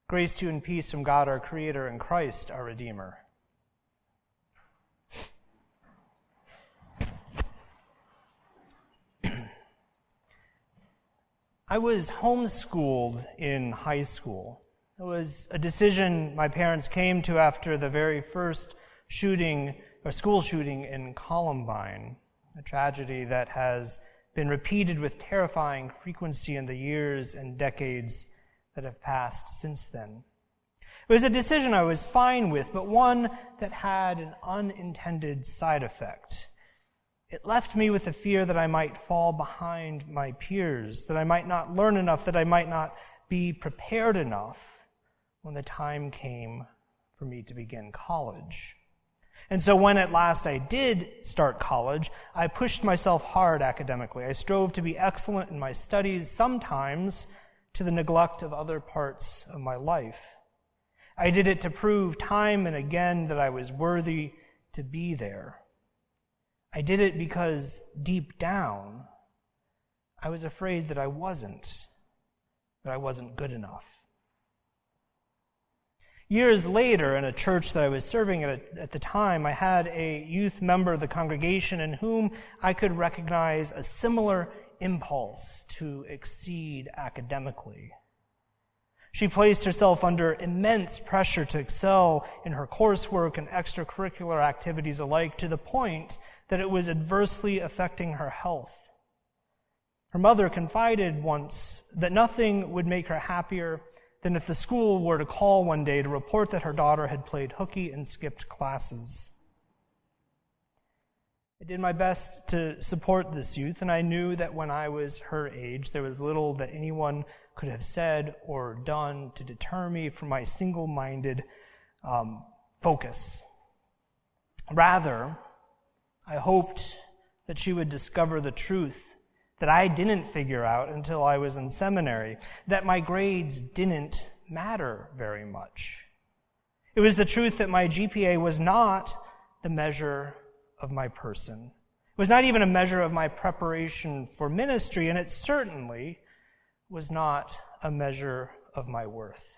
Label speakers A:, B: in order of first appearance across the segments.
A: Grace to you and peace from God our Creator and Christ our Redeemer. I was homeschooled in high school. It was a decision my parents came to after the very first school shooting in Columbine, a tragedy that has been repeated with terrifying frequency in the years and decades that have passed since then. It was a decision I was fine with, but one that had an unintended side effect. It left me with the fear that I might fall behind my peers, that I might not learn enough, that I might not be prepared enough when the time came for me to begin college. And so when at last I did start college, I pushed myself hard academically. I strove to be excellent in my studies, sometimes to the neglect of other parts of my life. I did it to prove time and again that I was worthy to be there. I did it because deep down, I was afraid that I wasn't good enough. Years later, in a church that I was serving at the time, I had a youth member of the congregation in whom I could recognize a similar impulse to exceed academically. She placed herself under immense pressure to excel in her coursework and extracurricular activities alike, to the point that it was adversely affecting her health. Her mother confided once that nothing would make her happier than if the school were to call one day to report that her daughter had played hooky and skipped classes. I did my best to support this youth, and I knew that when I was her age, there was little that anyone could have said or done to deter me from my single-minded focus. Rather, I hoped that she would discover the truth that I didn't figure out until I was in seminary, that my grades didn't matter very much. It was the truth that my GPA was not the measure of my person. It was not even a measure of my preparation for ministry, and it certainly was not a measure of my worth.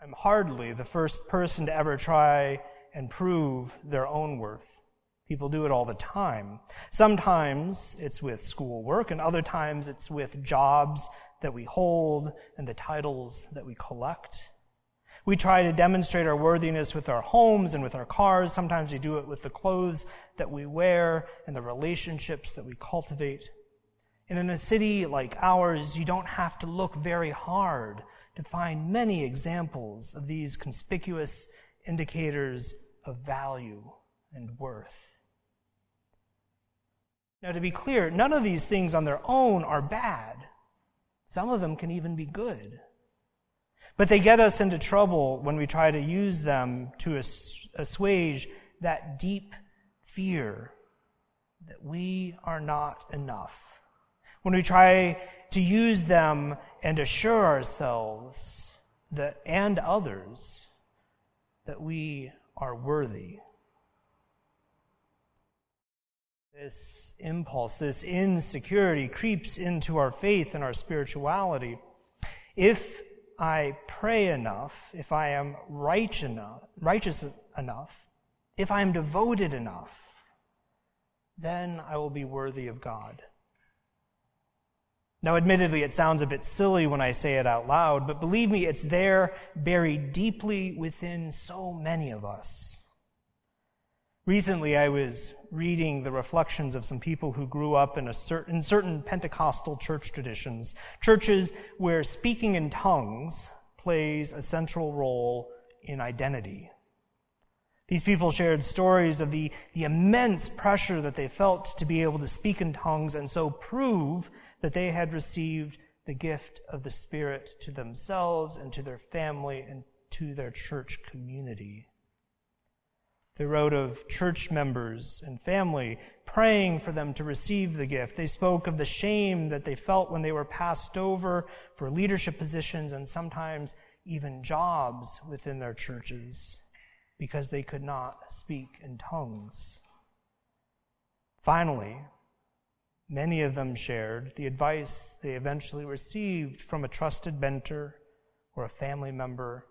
A: I'm hardly the first person to ever try and prove their own worth. People do it all the time. Sometimes it's with schoolwork, and other times it's with jobs that we hold and the titles that we collect. We try to demonstrate our worthiness with our homes and with our cars. Sometimes we do it with the clothes that we wear and the relationships that we cultivate. And in a city like ours, you don't have to look very hard to find many examples of these conspicuous indicators of value and worth. Now, to be clear, none of these things on their own are bad. Some of them can even be good. But they get us into trouble when we try to use them to assuage that deep fear that we are not enough. When we try to use them and assure ourselves and others that we are worthy. This impulse, this insecurity creeps into our faith and our spirituality. If I pray enough, if I am righteous enough, if I am devoted enough, then I will be worthy of God. Now, admittedly, it sounds a bit silly when I say it out loud, but believe me, it's there buried deeply within so many of us. Recently, I was reading the reflections of some people who grew up in certain Pentecostal church traditions, churches where speaking in tongues plays a central role in identity. These people shared stories of the immense pressure that they felt to be able to speak in tongues and so prove that they had received the gift of the Spirit to themselves and to their family and to their church community. They wrote of church members and family praying for them to receive the gift. They spoke of the shame that they felt when they were passed over for leadership positions and sometimes even jobs within their churches because they could not speak in tongues. Finally, Many of them shared the advice they eventually received from a trusted mentor or a family member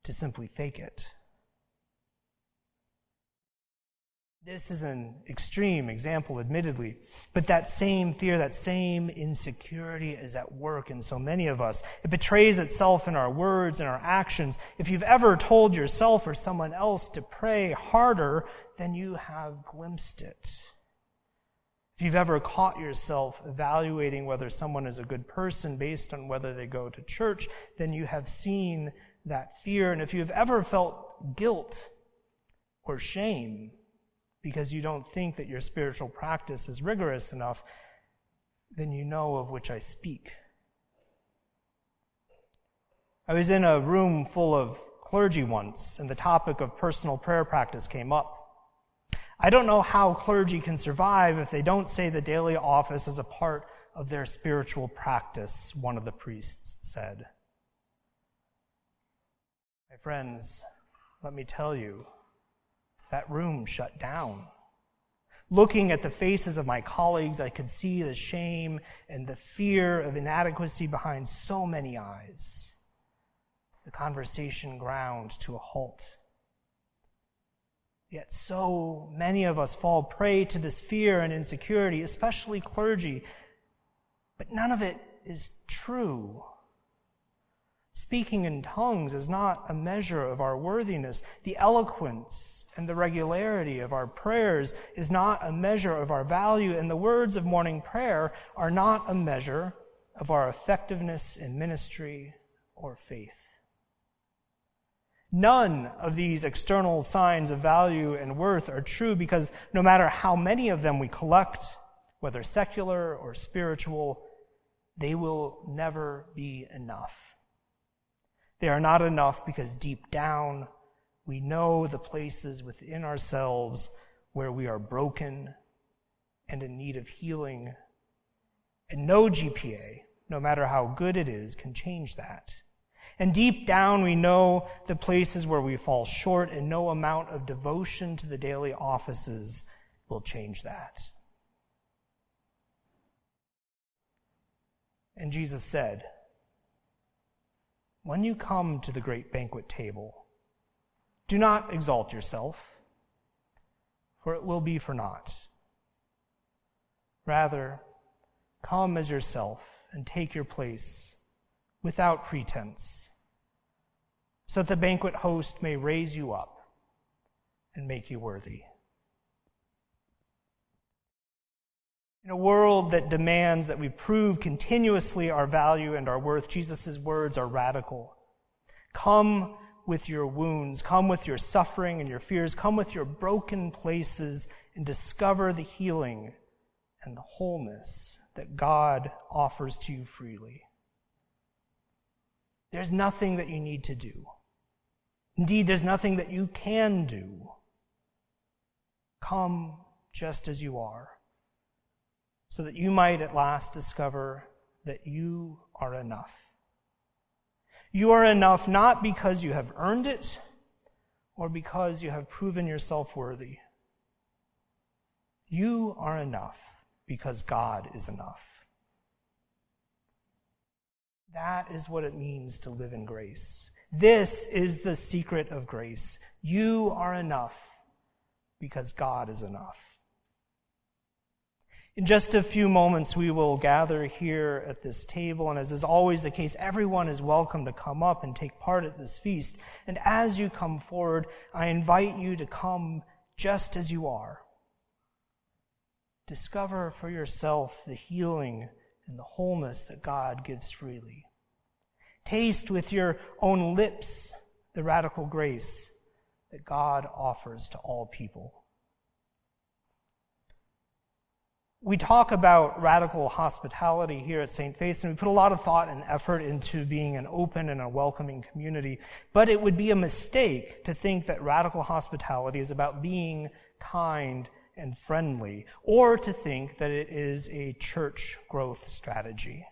A: to simply fake it. This is an extreme example, admittedly, but that same fear, that same insecurity is at work in so many of us. It betrays itself in our words and our actions. If you've ever told yourself or someone else to pray harder, then you have glimpsed it. If you've ever caught yourself evaluating whether someone is a good person based on whether they go to church, then you have seen that fear. And if you've ever felt guilt or shame because you don't think that your spiritual practice is rigorous enough, then you know of which I speak. I was in a room full of clergy once, and the topic of personal prayer practice came up. I don't know how clergy can survive if they don't say the daily office is a part of their spiritual practice, one of the priests said. My friends, let me tell you, that room shut down. Looking at the faces of my colleagues, I could see the shame and the fear of inadequacy behind so many eyes. The conversation ground to a halt. Yet so many of us fall prey to this fear and insecurity, especially clergy, but none of it is true. Speaking in tongues is not a measure of our worthiness. The eloquence and the regularity of our prayers is not a measure of our value, and the words of morning prayer are not a measure of our effectiveness in ministry or faith. None of these external signs of value and worth are true because no matter how many of them we collect, whether secular or spiritual, they will never be enough. They are not enough because deep down we know the places within ourselves where we are broken and in need of healing. And no GPA, no matter how good it is, can change that. And deep down we know the places where we fall short, and no amount of devotion to the daily offices will change that. And Jesus said, "When you come to the great banquet table, do not exalt yourself, for it will be for naught. Rather, come as yourself and take your place without pretense, so that the banquet host may raise you up and make you worthy." In a world that demands that we prove continuously our value and our worth, Jesus' words are radical. Come with your wounds, come with your suffering and your fears, come with your broken places and discover the healing and the wholeness that God offers to you freely. There's nothing that you need to do. Indeed, there's nothing that you can do. Come just as you are, so that you might at last discover that you are enough. You are enough not because you have earned it or because you have proven yourself worthy. You are enough because God is enough. That is what it means to live in grace. This is the secret of grace. You are enough because God is enough. In just a few moments, we will gather here at this table, and as is always the case, everyone is welcome to come up and take part at this feast. And as you come forward, I invite you to come just as you are. Discover for yourself the healing and the wholeness that God gives freely. Taste with your own lips the radical grace that God offers to all people. We talk about radical hospitality here at St. Faith's, and we put a lot of thought and effort into being an open and a welcoming community. But it would be a mistake to think that radical hospitality is about being kind and friendly, or to think that it is a church growth strategy.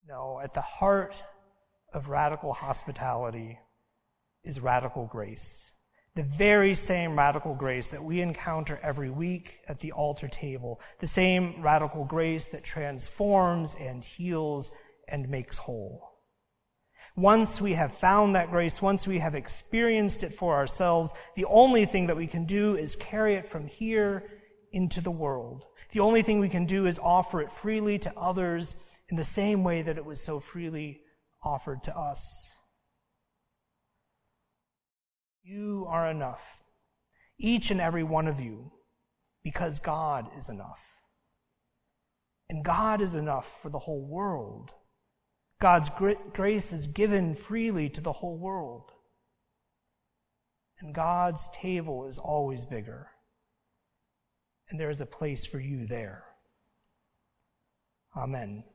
A: No, at the heart of radical hospitality is radical grace. The very same radical grace that we encounter every week at the altar table. The same radical grace that transforms and heals and makes whole. Once we have found that grace, once we have experienced it for ourselves, the only thing that we can do is carry it from here into the world. The only thing we can do is offer it freely to others in the same way that it was so freely offered to us. You are enough, each and every one of you, because God is enough. And God is enough for the whole world. God's grace is given freely to the whole world. And God's table is always bigger. And there is a place for you there. Amen.